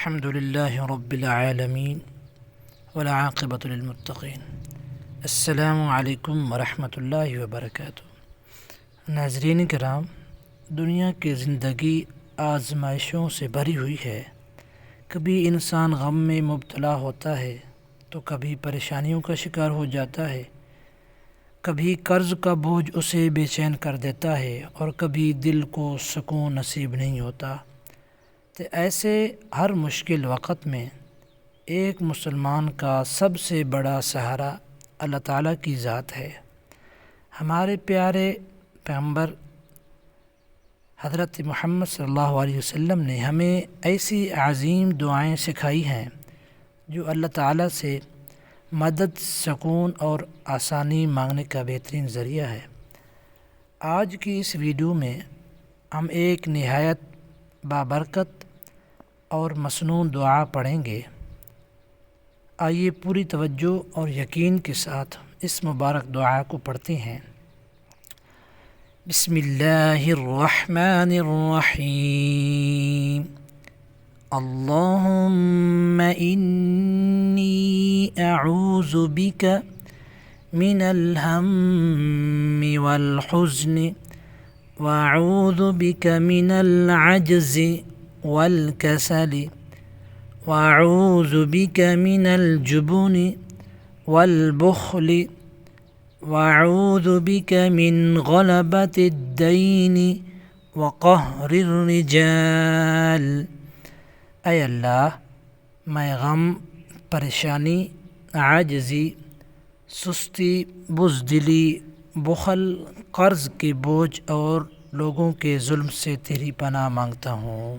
الحمد للہ رب العالمین والعاقبۃ للمتقین۔ السلام علیکم ورحمۃ اللہ وبرکاتہ۔ ناظرین کرام، دنیا کی زندگی آزمائشوں سے بھری ہوئی ہے۔ کبھی انسان غم میں مبتلا ہوتا ہے تو کبھی پریشانیوں کا شکار ہو جاتا ہے، کبھی قرض کا بوجھ اسے بے چین کر دیتا ہے اور کبھی دل کو سکون نصیب نہیں ہوتا۔ تو ایسے ہر مشکل وقت میں ایک مسلمان کا سب سے بڑا سہارا اللہ تعالیٰ کی ذات ہے۔ ہمارے پیارے پیغمبر حضرت محمد صلی اللہ علیہ وسلم نے ہمیں ایسی عظیم دعائیں سکھائی ہیں جو اللہ تعالیٰ سے مدد، سکون اور آسانی مانگنے کا بہترین ذریعہ ہے۔ آج کی اس ویڈیو میں ہم ایک نہایت بابرکت اور مسنون دعا پڑھیں گے۔ آئیے پوری توجہ اور یقین کے ساتھ اس مبارک دعا کو پڑھتے ہیں۔ بسم اللہ الرحمن الرحیم۔ اللہم انی اعوذ بک من الہم والحزن واعوذ بک من العجز والکسل واعوذ بک من الجبن والبخل واعوذ بک من غلبۃ الدین وقہر الرجال۔ اے اللہ، میں غم، پریشانی، عاجزی، سستی، بزدلی، بخل، قرض کے بوجھ اور لوگوں کے ظلم سے تیری پناہ مانگتا ہوں۔